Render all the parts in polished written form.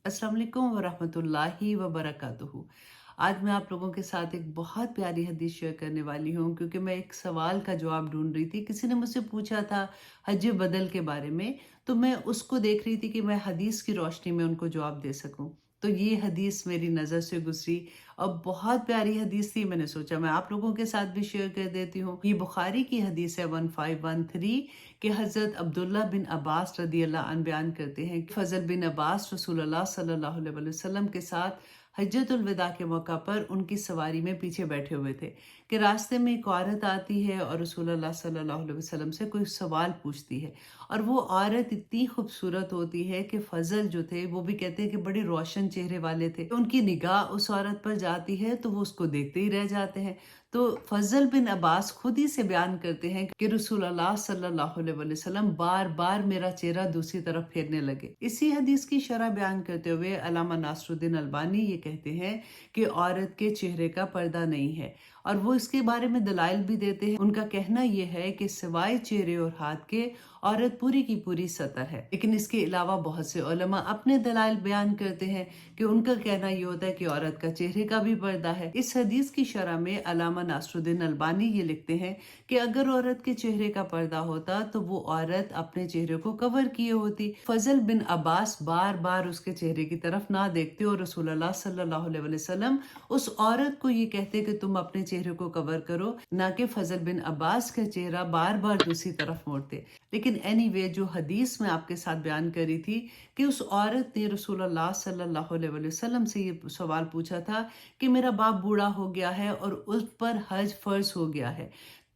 अस्सलाम वालेकुम वरहमतुल्लाहि वबरकातुहू। आज मैं आप लोगों के साथ एक बहुत प्यारी हदीस शेयर करने वाली हूँ क्योंकि मैं एक सवाल का जवाब ढूंढ रही थी। किसी ने मुझसे पूछा था हज बदल के बारे में, तो मैं उसको देख रही थी कि मैं हदीस की रोशनी में उनको जवाब दे सकूं। तो ये हदीस मेरी नज़र से गुजरी और बहुत प्यारी हदीस थी। मैंने सोचा मैं आप लोगों के साथ भी शेयर कर देती हूँ। ये बुखारी की हदीस है 1513 कि हज़रत अब्दुल्ला बिन अब्बास रदी अल्लाह अन बयान करते हैं कि फजल बिन अब्बास रसूलुल्लाह सल्लल्लाहु अलैहि वसल्लम के साथ हज्जतुल विदा के मौका पर उनकी सवारी में पीछे बैठे हुए थे कि रास्ते में एक औरत आती है और रसूलुल्लाह सल्लल्लाहु अलैहि वसल्लम से कोई सवाल पूछती है। और वो औरत इतनी खूबसूरत होती है कि फजल जो थे वो भी कहते हैं कि बड़े रोशन चेहरे वाले थे। उनकी निगाह उस औरत पर जाती है तो वो उसको देखते ही रह जाते हैं। तो फजल बिन अब्बास खुद ही से बयान करते हैं कि रसूलुल्लाह सल्लल्लाहु अलैहि वसल्लम बार बार मेरा चेहरा दूसरी तरफ फेरने लगे। इसी हदीस की शरह बयान करते हुए अल्लामा नासरुद्दीन अल्बानी ये कहते हैं कि औरत के चेहरे का पर्दा नहीं है और वो इसके बारे में दलाइल भी देते हैं। उनका कहना यह है कि सिवाय चेहरे और हाथ के औरत पूरी की पूरी सतर है। लेकिन इसके अलावा बहुत से उलमा अपने दलाइल बयान करते हैं कि उनका कहना यह होता है कि औरत का चेहरे का भी पर्दा है। इस हदीस की शरह में अल्लामा नासरुद्दीन अल्बानी ये लिखते हैं कि अगर औरत के चेहरे का पर्दा होता तो वो औरत अपने चेहरे को कवर किए होती। फजल बिन अब्बास बार बार उसके चेहरे की तरफ ना देखते और रसूलुल्लाह सल्लल्लाहु अलैहि वसल्लम उस औरत को ये कहते कि तुम अपने चेहरे को कवर करो, ना कि फजल बिन अब्बास का चेहरा बार बार दूसरी तरफ मोड़ते। लेकिन एनीवे जो हदीस में आपके साथ बयान करी थी कि उस औरत ने रसूलुल्लाह सल्लल्लाहु अलैहि वसल्लम से ये सवाल पूछा था कि मेरा बाप बूढ़ा हो गया है और उस पर हज फर्ज हो गया है,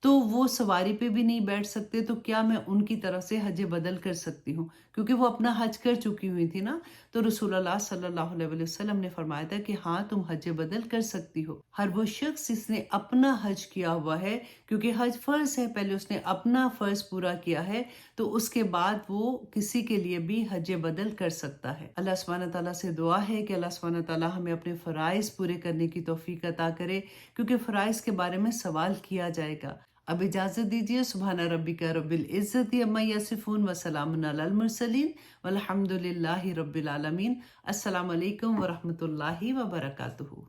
तो वो सवारी पे भी नहीं बैठ सकते, तो क्या मैं उनकी तरफ से हज बदल कर सकती हूँ? क्योंकि वो अपना हज कर चुकी हुई थी ना। तो रसूलुल्लाह सल्लल्लाहु अलैहि वसल्लम ने फरमाया था कि हाँ, तुम हज बदल कर सकती हो। हर वो शख्स जिसने अपना हज किया हुआ है, क्योंकि हज फर्ज है, पहले उसने अपना फर्ज पूरा किया है, तो उसके बाद वो किसी के लिए भी हज बदल कर सकता है। अल्लाह सुब्हानहू तआला से दुआ है कि अल्लाह सुब्हानहू तआला हमें अपने फ़राइज़ पूरे करने की तौफीक अता करे, क्योंकि फ़राइज़ के बारे में सवाल किया जाएगा। अब इजाज़त दीजिए। सुब्हान रब्बिका रब्बिल इज़्ज़ति अम्मा यसिफ़ून व सलामुन अलल मुरसलीन वल्हम्दुलिल्लाहि रब्बिल आलमीन। अस्सलामु अलैकुम व रहमतुल्लाहि व बरकातुहू।